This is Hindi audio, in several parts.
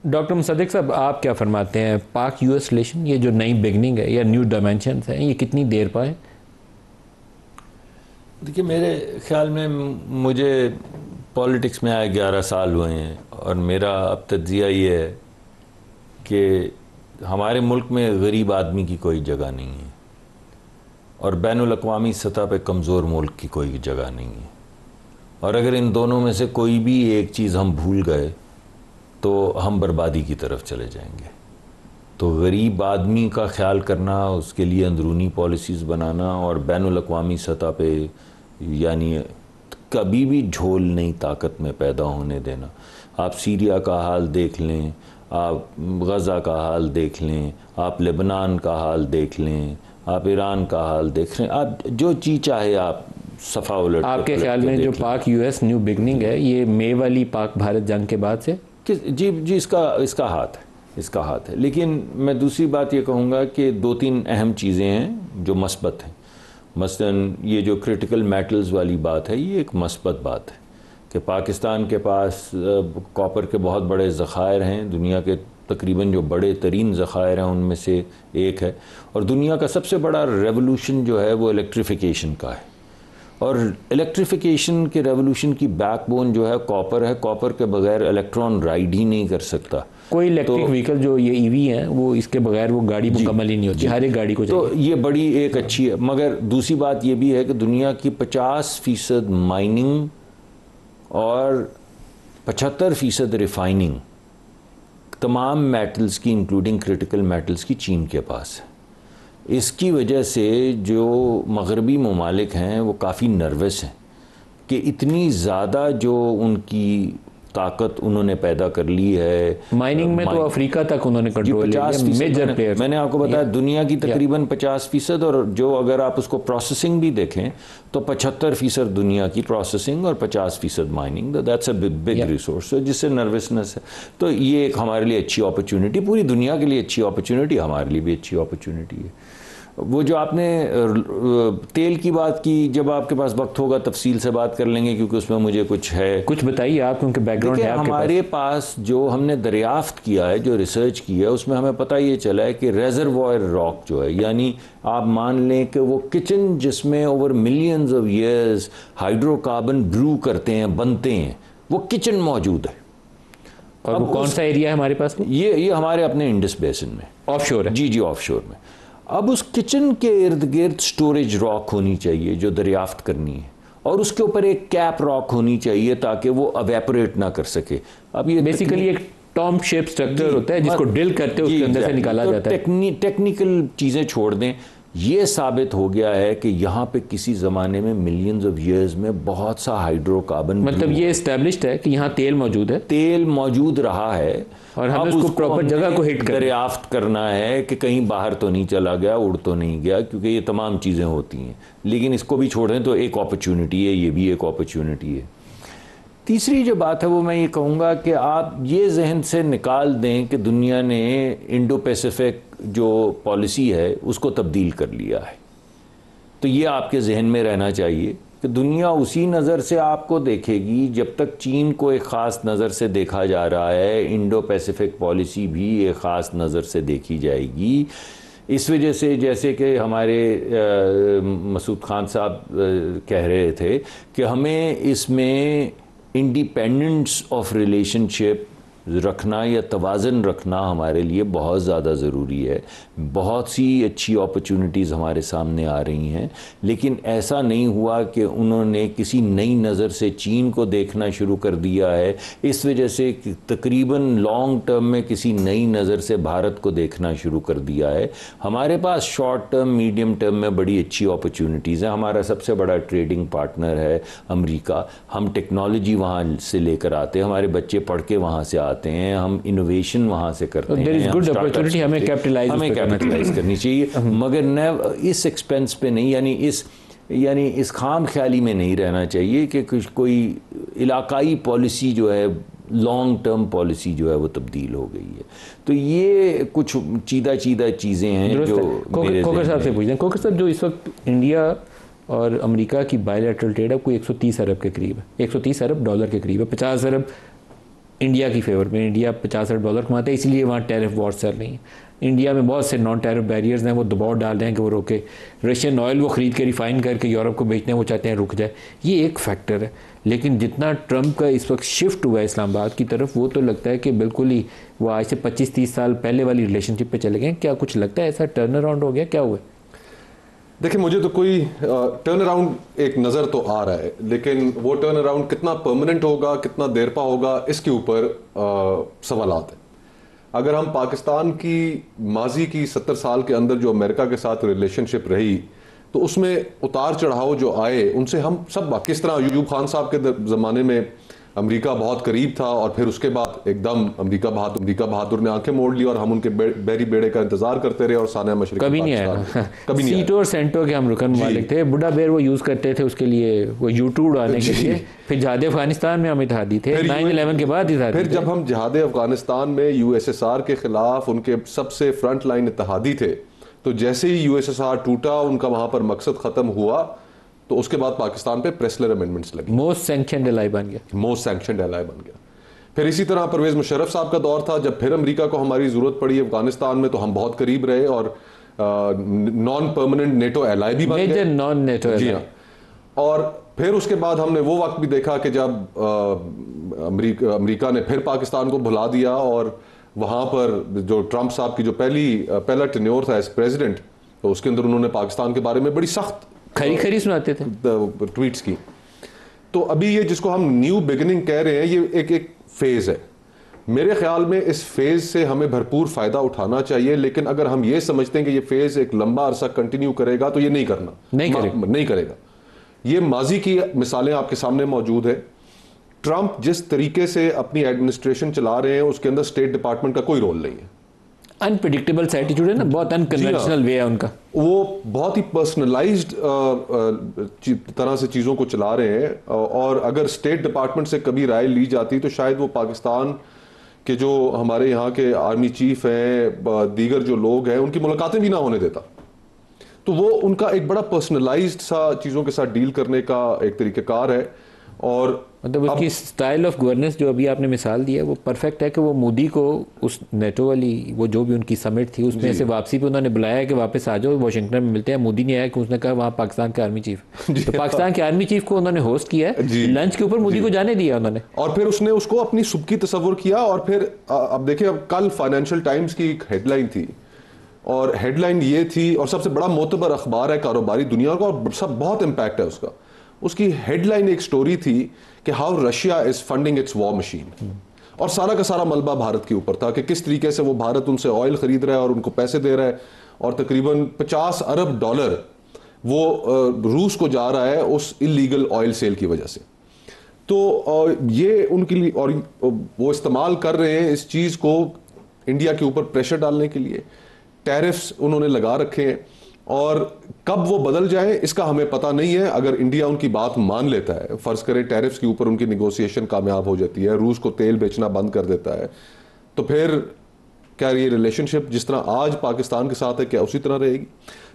डॉक्टर मुसद्दिक साहब, आप क्या फरमाते हैं, पाक यूएस रिलेशन ये जो नई बिगनिंग है या न्यू डायमेंशन है, ये कितनी देर पाए? देखिए, मेरे ख्याल में मुझे पॉलिटिक्स में आए 11 साल हुए हैं और मेरा अब तज्जिया ये है कि हमारे मुल्क में गरीब आदमी की कोई जगह नहीं है और बैनुल अक़वामी सतह पे कमज़ोर मुल्क की कोई जगह नहीं है। और अगर इन दोनों में से कोई भी एक चीज़ हम भूल गए तो हम बर्बादी की तरफ चले जाएंगे। तो गरीब आदमी का ख्याल करना, उसके लिए अंदरूनी पॉलिसीज़ बनाना और बैनुल अक़वामी सतह पे यानी कभी भी झोल नहीं ताकत में पैदा होने देना। आप सीरिया का हाल देख लें, आप गज़ा का हाल देख लें, आप लेबनान का हाल देख लें, आप ईरान का हाल देख लें, आप जो चीज़ चाहे आप सफ़ा उलट। आपके ख्याल में जो पाक यूएस न्यू बिगनिंग है ये मई वाली पाक भारत जंग के बाद से? जी, इसका हाथ है। लेकिन मैं दूसरी बात ये कहूँगा कि 2-3 अहम चीज़ें हैं जो मस्बत हैं। मसलन ये जो क्रिटिकल मेटल्स वाली बात है, ये एक मस्बत बात है कि पाकिस्तान के पास कॉपर के बहुत बड़े ज़खायर हैं। दुनिया के तकरीबन जो बड़े तरीन ज़खायर हैं उनमें से एक है। और दुनिया का सबसे बड़ा रेवोल्यूशन जो है वो इलेक्ट्रिफिकेशन का है और इलेक्ट्रिफिकेशन के रेवोल्यूशन की बैकबोन जो है कॉपर है। कॉपर के बगैर इलेक्ट्रॉन राइड ही नहीं कर सकता। कोई इलेक्ट्रिक व्हीकल जो ये ईवी हैं वो इसके बगैर वो गाड़ी मुकम्मल ही नहीं होती, हर एक गाड़ी को चाहिए। तो ये बड़ी एक अच्छी है। मगर दूसरी बात ये भी है कि दुनिया की 50% माइनिंग और 75% रिफाइनिंग तमाम मेटल्स की इंक्लूडिंग क्रिटिकल मेटल्स की चीन के पास है। इसकी वजह से जो मगरबी ममालिक हैं वो काफ़ी नर्वस हैं कि इतनी ज़्यादा जो उनकी ताकत उन्होंने पैदा कर ली है। माइनिंग में तो अफ्रीका तक उन्होंने कंट्रोल लिया, मेजर प्लेयर। मैंने आपको बताया दुनिया की तकरीबन 50% और जो अगर आप उसको प्रोसेसिंग भी देखें तो 75% दुनिया की प्रोसेसिंग और 50% mining. That's a big resource जिससे नर्वसनेस है। तो ये एक हमारे लिए अच्छी अपॉर्चुनिटी, पूरी दुनिया के लिए अच्छी अपॉर्चुनिटी, हमारे लिए भी अच्छी अपॉर्चुनिटी है। वो जो आपने तेल की बात की, जब आपके पास वक्त होगा तफसील से बात कर लेंगे क्योंकि उसमें मुझे कुछ बताइए आप, क्योंकि बैकग्राउंड है आपके हमारे पास जो हमने दरियाफ्त किया है, जो रिसर्च की है, उसमें हमें पता ये चला है कि रेजरवॉयर रॉक जो है, यानी आप मान लें कि वो किचन जिसमें over millions of years hydrocarbon brew करते हैं, बनते हैं, वो किचन मौजूद है। और वो कौन सा एरिया है हमारे पास? ये हमारे अपने इंडस बेसिन में ऑफशोर है। जी, ऑफशोर में। अब उस किचन के इर्द गिर्द स्टोरेज रॉक होनी चाहिए जो दरियाफ्त करनी है और उसके ऊपर एक कैप रॉक होनी चाहिए ताकि वो अवेपोरेट ना कर सके। अब ये बेसिकली एक टॉम शेप स्ट्रक्चर होता है जिसको ड्रिल करते हैं, उसके अंदर से निकाला जाता है। टेक्निकल चीज़ें छोड़ दें, ये साबित हो गया है कि यहाँ पे किसी ज़माने में मिलियंस ऑफ ईयर्स में बहुत सा हाइड्रोकार्बन, मतलब ये एस्टेब्लिश्ड है कि यहाँ तेल मौजूद है, तेल मौजूद रहा है और हमें उसको प्रॉपर जगह को हिट दरियाफ्त करना है कि कहीं बाहर तो नहीं चला गया, उड़ तो नहीं गया, क्योंकि ये तमाम चीज़ें होती हैं। लेकिन इसको भी छोड़ दें तो एक अपॉर्चुनिटी है, ये भी एक अपॉर्चुनिटी है। तीसरी जो बात है वो मैं ये कहूँगा कि आप ये जहन से निकाल दें कि दुनिया ने इंडो पैसिफिक जो पॉलिसी है उसको तब्दील कर लिया है। तो ये आपके जहन में रहना चाहिए कि दुनिया उसी नज़र से आपको देखेगी। जब तक चीन को एक ख़ास नज़र से देखा जा रहा है, इंडो पैसिफिक पॉलिसी भी एक ख़ास नज़र से देखी जाएगी। इस वजह से जैसे कि हमारे मसूद खान साहब कह रहे थे कि हमें इसमें इंडिपेंडेंस ऑफ रिलेशनशिप रखना या तवाज़न रखना हमारे लिए बहुत ज़्यादा ज़रूरी है। बहुत सी अच्छी अपॉर्चुनिटीज़ हमारे सामने आ रही हैं, लेकिन ऐसा नहीं हुआ कि उन्होंने किसी नई नज़र से चीन को देखना शुरू कर दिया है। इस वजह से तकरीबन लॉन्ग टर्म में किसी नई नज़र से भारत को देखना शुरू कर दिया है। हमारे पास शॉर्ट टर्म, मीडियम टर्म में बड़ी अच्छी अपॉर्चुनिटीज़ हैं। हमारा सबसे बड़ा ट्रेडिंग पार्टनर है अमेरिका। हम टेक्नोलॉजी वहाँ से लेकर आते हैं, हमारे बच्चे पढ़ के वहाँ से आते हैं, हम इनोवेशन वहाँ से करते हैं। गुड अपॉर्चुनिटी, हमें कैपिटलाइज करनी चाहिए, मगर न इस एक्सपेंस पे नहीं, यानी इस खाम ख्याली में नहीं रहना चाहिए कि कोई इलाकाई पॉलिसी जो है, लॉन्ग टर्म पॉलिसी जो है वो तब्दील हो गई है। तो ये कुछ चीदा चीज़ें हैं जो कोकर साहब से पूछते हैं। कोकर साहब, जो इस वक्त इंडिया और अमेरिका की बायलैटरल ट्रेड है कोई 130 अरब के करीब है, 130 अरब डॉलर के करीब है, 50 अरब इंडिया की फेवर में। इंडिया $50-60 कमाता है, इसलिए वहाँ टैरिफ वॉर चल रही है। इंडिया में बहुत से नॉन टैरिफ बैरियर्स हैं, वो दबाव डाल रहे हैं कि वो रोके। रशियन ऑयल वो ख़रीद के रिफ़ाइन करके यूरोप को बेचने वो चाहते हैं रुक जाए, ये एक फैक्टर है। लेकिन जितना ट्रंप का इस वक्त शिफ्ट हुआ है इस्लामाबाद की तरफ, वो तो लगता है कि बिल्कुल ही वो आज से 25-30 साल पहले वाली रिलेशनशिप पे चले गए। क्या कुछ लगता है ऐसा टर्न अराउंड हो गया, क्या हुआ? देखिए, मुझे तो कोई टर्न अराउंड एक नज़र तो आ रहा है, लेकिन वो टर्न अराउंड कितना परमानेंट होगा, कितना देर पा होगा, इसके ऊपर सवालात हैं। अगर हम पाकिस्तान की माजी की 70 साल के अंदर जो अमेरिका के साथ रिलेशनशिप रही, तो उसमें उतार चढ़ाव जो आए उनसे हम सब, किस तरह अयूब खान साहब के ज़माने में अमेरिका बहुत करीब था और फिर उसके बाद एकदम अमेरिका बहादुर ने आंखें मोड़ ली और हम उनके बेरी बेड़े का इंतजार करते रहे और सानिया मशरिक कभी नहीं आया। कभी नहीं। सीटो और सेंटो के हम रुकन मालिक थे। बुढ़ा बेर वो यूज़ करते थे उसके लिए, वो यूट्यूब उड़ाने के लिए। फिर जहाद अफगानिस्तान में हम इत्तेहादी थे, 9/11 के बाद इत्तेहादी। फिर जब हम जहाद अफगानिस्तान में USSR के खिलाफ उनके सबसे फ्रंट लाइन इत्तेहादी थे, तो जैसे ही USSR टूटा, उनका वहां पर मकसद खत्म हुआ, तो उसके बाद पाकिस्तान पे प्रेसलर अमेंडमेंट्स लगी। मोस्ट सैंक्शनड एलाई बन गया। फिर इसी तरह परवेज मुशर्रफ साहब का दौर था, जब फिर अमेरिका को हमारी जरूरत पड़ी अफगानिस्तान में, तो हम बहुत करीब रहे और नॉन परमानेंट नेटो एलाई भी बन गए। Non NATO. जी हाँ। और फिर उसके बाद हमने वो वक्त भी देखा कि जब अमेरिका ने फिर पाकिस्तान को भुला दिया और वहां पर जो ट्रंप साहब की जो पहला टेन्योर था एज प्रेसिडेंट, तो उसके अंदर उन्होंने पाकिस्तान के बारे में बड़ी सख्त खरी सुनाते थे ट्वीट्स की। तो अभी ये जिसको हम न्यू बिगिनिंग कह रहे हैं, ये एक फेज है। मेरे ख्याल में इस फेज से हमें भरपूर फायदा उठाना चाहिए, लेकिन अगर हम ये समझते हैं कि ये फेज एक लंबा अरसा कंटिन्यू करेगा, तो ये नहीं करेगा। ये माजी की मिसालें आपके सामने मौजूद है। ट्रंप जिस तरीके से अपनी एडमिनिस्ट्रेशन चला रहे हैं, उसके अंदर स्टेट डिपार्टमेंट का कोई रोल नहीं है। अनप्रेडिक्टेबल एटीट्यूड है ना, बहुत अनकन्वेंशनल वे है उनका। वो बहुत ही पर्सनलाइज्ड तरह से चीज़ों को चला रहे हैं, और अगर स्टेट डिपार्टमेंट से कभी राय ली जाती तो शायद वो पाकिस्तान के जो हमारे यहाँ के आर्मी चीफ हैं, दीगर जो लोग हैं, उनकी मुलाकातें भी ना होने देता। तो वो उनका एक बड़ा पर्सनलाइज्ड सा चीज़ों के साथ डील करने का एक तरीक़ाकार है। और मतलब उसकी स्टाइल ऑफ गवर्नेंस जो अभी आपने मिसाल दी है, वो परफेक्ट है कि वो मोदी को उस नेटो वाली वो जो भी उनकी समिट थी उसमें से वापसी पे उन्होंने बुलाया कि वापस आ जाओ, वाशिंगटन में मिलते हैं। मोदी ने आया कि उसने कहा वहाँ पाकिस्तान के आर्मी चीफ, तो पाकिस्तान के आर्मी चीफ को उन्होंने होस्ट किया है, लंच के ऊपर मोदी को जाने दिया उन्होंने, और फिर उसने उसको अपनी सुबकी तस्वुर किया। और फिर अब देखिए, अब कल फाइनेंशियल टाइम्स की एक हेडलाइन थी, और हेडलाइन ये थी, और सबसे बड़ा मोतबर अखबार है कारोबारी दुनिया का, और सब बहुत इम्पैक्ट है उसका। उसकी हेडलाइन एक स्टोरी थी कि how Russia is funding it's war machine, और सारा का सारा मलबा भारत के ऊपर था कि किस तरीके से वो भारत उनसे ऑयल खरीद रहा है और उनको पैसे दे रहा है, और तकरीबन $50 अरब वो रूस को जा रहा है उस इलीगल ऑयल सेल की वजह से। तो ये उनके लिए, और वो इस्तेमाल कर रहे हैं इस चीज़ को इंडिया के ऊपर प्रेशर डालने के लिए। टैरिफ्स उन्होंने लगा रखे हैं, और कब वो बदल जाए इसका हमें पता नहीं है। अगर इंडिया उनकी बात मान लेता है, फर्ज करें टैरिफ्स के ऊपर उनकी निगोशिएशन कामयाब हो जाती है, रूस को तेल बेचना बंद कर देता है, तो फिर क्या ये रिलेशनशिप जिस तरह आज पाकिस्तान के साथ है, क्या उसी तरह रहेगी?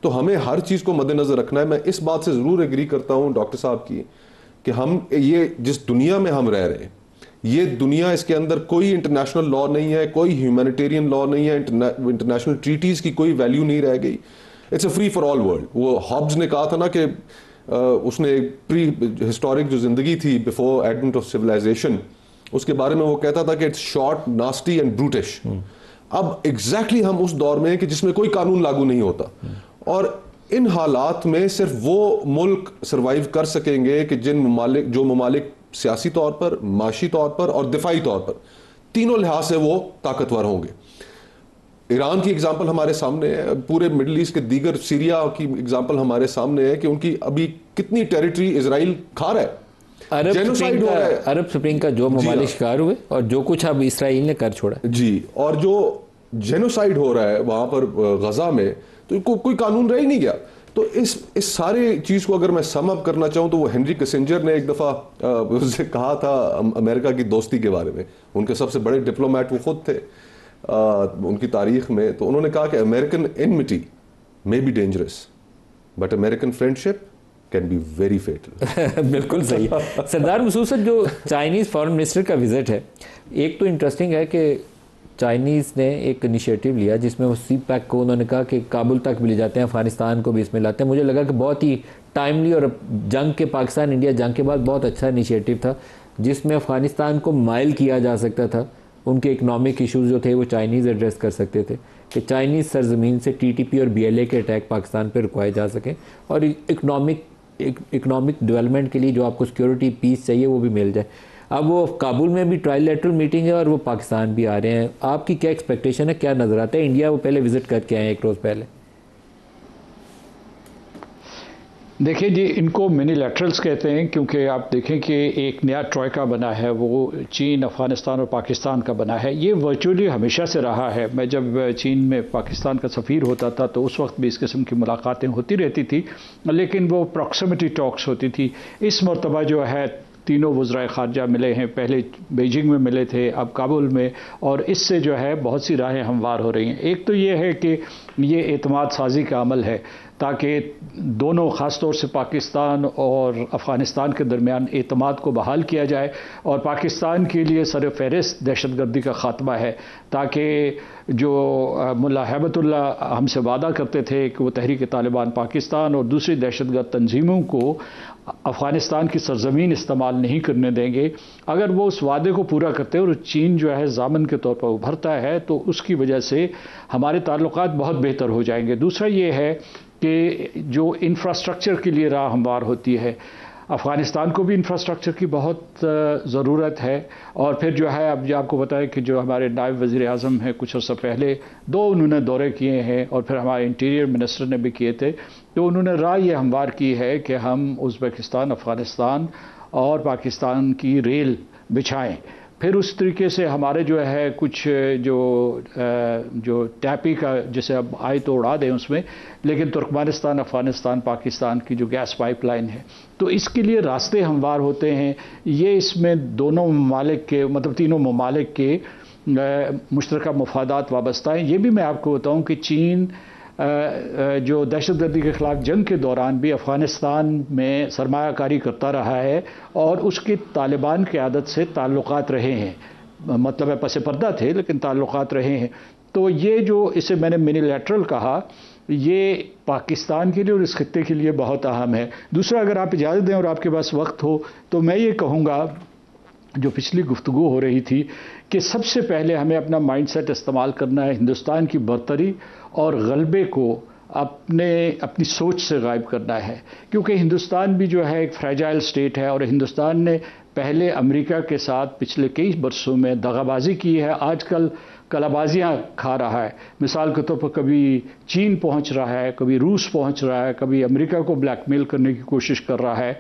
तो हमें हर चीज़ को मद्देनजर रखना है। मैं इस बात से ज़रूर एग्री करता हूँ डॉक्टर साहब की कि हम ये जिस दुनिया में हम रह रहे हैं, ये दुनिया, इसके अंदर कोई इंटरनेशनल लॉ नहीं है, कोई ह्यूमैनिटेरियन लॉ नहीं है, इंटरनेशनल ट्रीटीज़ की कोई वैल्यू नहीं रह गई। It's a free for all world. वो हॉब्स ने कहा था ना कि उसने प्री हिस्टोरिक जो जिंदगी थी बिफोर एडवेंट ऑफ सिविलाइजेशन, उसके बारे में वो कहता था कि it's short, nasty and brutish. अब एग्जैक्टली हम उस दौर में हैं कि जिसमें कोई कानून लागू नहीं होता, और इन हालात में सिर्फ वो मुल्क सर्वाइव कर सकेंगे कि जो ममालिक सियासी तौर पर, माशी तौर पर और दिफाई तौर पर, तीनों लिहाज से वो ताकतवर होंगे। ईरान की एग्जाम्पल हमारे सामने है, पूरे मिडिल ईस्ट के दीगर, सीरिया की एग्जाम्पल हमारे सामने है कि उनकी अभी कितनी टेरिटरी इजराइल खा रहा है। अरब स्प्रिंग का जो ममालिक शिकार हुए, और जो कुछ अब इसराइल ने कर छोड़ा जी, और जो जेनोसाइड हो रहा है वहां पर गजा में, तो कोई कानून रह ही नहीं गया। तो इस सारे चीज को अगर मैं सम अप करना चाहूं, तो वो हेनरी किसिंजर ने एक दफा उससे कहा था अमेरिका की दोस्ती के बारे में। उनके सबसे बड़े डिप्लोमेट वो खुद थे उनकी तारीख में। तो उन्होंने कहा कि American enmity may be dangerous but American friendship can be very fatal. बिल्कुल सही। सरदार मसूद साहब, जो चाइनीज़ फॉरेन मिनिस्टर का विज़िट है, एक तो इंटरेस्टिंग है कि चाइनीज़ ने एक इनिशिएटिव लिया जिसमें वो सी पैक को उन्होंने कहा कि काबुल तक भी ले जाते हैं, अफगानिस्तान को भी इसमें लाते हैं। मुझे लगा कि बहुत ही टाइमली और जंग के, पाकिस्तान इंडिया जंग के बाद बहुत अच्छा इनिशिएटिव था जिसमें अफगानिस्तान को माइल किया जा सकता था। उनके इकनॉमिक इश्यूज जो थे वो चाइनीज़ एड्रेस कर सकते थे कि चाइनीज़ सरजमीन से टीटीपी और बीएलए के अटैक पाकिस्तान पर रुकवाए जा सकें और इकनॉमिक डेवलपमेंट के लिए जो आपको सिक्योरिटी पीस चाहिए वो भी मिल जाए। अब वो काबुल में भी ट्राइलेटरल मीटिंग है और वो पाकिस्तान भी आ रहे हैं। आपकी क्या एक्सपेक्टेशन है, क्या नज़र आता है? इंडिया वो पहले विज़िट करके आए एक रोज़ पहले। देखिए जी, इनको मिनी लैटरल्स कहते हैं क्योंकि आप देखें कि एक नया ट्रॉयका बना है, वो चीन, अफ़गानिस्तान और पाकिस्तान का बना है। ये वर्चुअली हमेशा से रहा है। मैं जब चीन में पाकिस्तान का सफ़ीर होता था तो उस वक्त भी इस किस्म की मुलाकातें होती रहती थी, लेकिन वो प्रॉक्सिमिटी टॉक्स होती थी। इस मरतबा जो है तीनों वज़राए ख़ारजा मिले हैं, पहले बीजिंग में मिले थे, अब काबुल में, और इससे जो है बहुत सी राहें हमवार हो रही हैं। एक तो ये है कि ये एतमाद साजी का अमल है ताकि दोनों, ख़ास तौर से पाकिस्तान और अफ़गानिस्तान के दरमियान एतमाद को बहाल किया जाए और पाकिस्तान के लिए सर फ़हरिस्त दहशतगर्दी का ख़ात्मा है, ताकि जो मुल्ला हैबतुल्लाह हमसे वादा करते थे कि वो तहरीक तालिबान पाकिस्तान और दूसरी दहशतगर्द तंजीमों को अफ़गानिस्तान की सरजमीन इस्तेमाल नहीं करने देंगे, अगर वो उस वादे को पूरा करते हैं और चीन जो है ज़ामन के तौर पर उभरता है तो उसकी वजह से हमारे ताल्लुकात बहुत बेहतर हो जाएंगे। दूसरा ये है कि जो इंफ्रास्ट्रक्चर के लिए राह हमवार होती है, अफ़गानिस्तान को भी इंफ्रास्ट्रक्चर की बहुत ज़रूरत है। और फिर जो है, अब जो आपको बताया कि जो हमारे नायब वज़ीर आज़म हैं, कुछ अर्सा पहले दो उन्होंने दौरे किए हैं और फिर हमारे इंटीरियर मिनिस्टर ने भी किए थे, तो उन्होंने राय ये हमवार की है कि हम उज़्बेकिस्तान, अफ़गानिस्तान और पाकिस्तान की रेल बिछाएँ। फिर उस तरीके से हमारे जो है कुछ जो टैपी का, जैसे अब आए तो उड़ा दें उसमें, लेकिन तुर्कमेनिस्तान, अफ़गानिस्तान, पाकिस्तान की जो गैस पाइपलाइन है, तो इसके लिए रास्ते हमवार होते हैं। ये इसमें दोनों ममालिक के, मतलब तीनों ममालिक के मुश्तरका मफादात वाबस्ता हैं। ये भी मैं आपको बताऊँ कि चीन जो दहशतगर्दी के ख़िलाफ़ जंग के दौरान भी अफ़गानिस्तान में सरमायाकारी करता रहा है और उसके तालिबान की आदत से ताल्लुकात रहे हैं, मतलब है पसे पर्दा थे लेकिन ताल्लुकात रहे हैं। तो ये जो, इसे मैंने मिनी लैटरल कहा, ये पाकिस्तान के लिए और इस खित्ते के लिए बहुत अहम है। दूसरा, अगर आप इजाज़त दें और आपके पास वक्त हो तो मैं ये कहूँगा, जो पिछली गुफ्तगू हो रही थी, कि सबसे पहले हमें अपना माइंडसेट इस्तेमाल करना है हिंदुस्तान की बर्तरी और गलबे को अपनी सोच से गायब करना है, क्योंकि हिंदुस्तान भी जो है एक फ्रेजाइल स्टेट है और हिंदुस्तान ने पहले अमेरिका के साथ पिछले कई बरसों में दगाबाजी की है, आजकल कलाबाजियाँ खा रहा है। मिसाल के तौर पर कभी चीन पहुँच रहा है, कभी रूस पहुँच रहा है, कभी अमेरिका को ब्लैकमेल करने की कोशिश कर रहा है।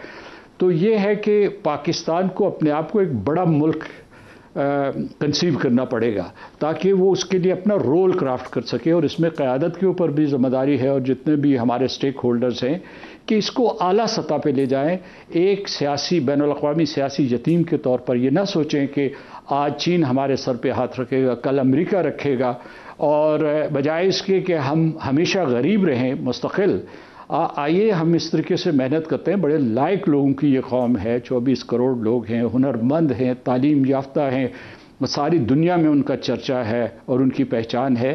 तो ये है कि पाकिस्तान को अपने आप को एक बड़ा मुल्क कंसीव करना पड़ेगा ताकि वो उसके लिए अपना रोल क्राफ्ट कर सके, और इसमें क़यादत के ऊपर भी ज़िम्मेदारी है और जितने भी हमारे स्टेक होल्डर्स हैं कि इसको आला सतह पे ले जाएं। एक सियासी, बैनुल-अक़वामी सियासी यतीम के तौर पर ये ना सोचें कि आज चीन हमारे सर पे हाथ रखेगा, कल अमेरिका रखेगा, और बजाय इसके कि हम हमेशा गरीब रहें, मुस्तकिल, आइए हम इस तरीके से मेहनत करते हैं। बड़े लायक लोगों की ये कौम है, 24 करोड़ लोग हैं, हुनरमंद हैं, तालीम याफ्ता हैं, सारी दुनिया में उनका चर्चा है और उनकी पहचान है,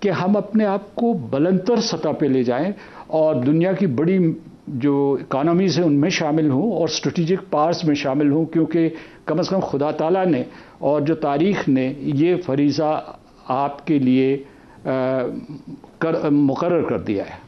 कि हम अपने आप को बुलंदतर सतह पे ले जाएं और दुनिया की बड़ी जो इकानमीज़ हैं उनमें शामिल हों और स्ट्रेटेजिक पार्ट्स में शामिल हों, क्योंकि कम से कम खुदा ताला ने और जो तारीख़ ने ये फरीज़ा आपके लिए मुकर्रर कर दिया है।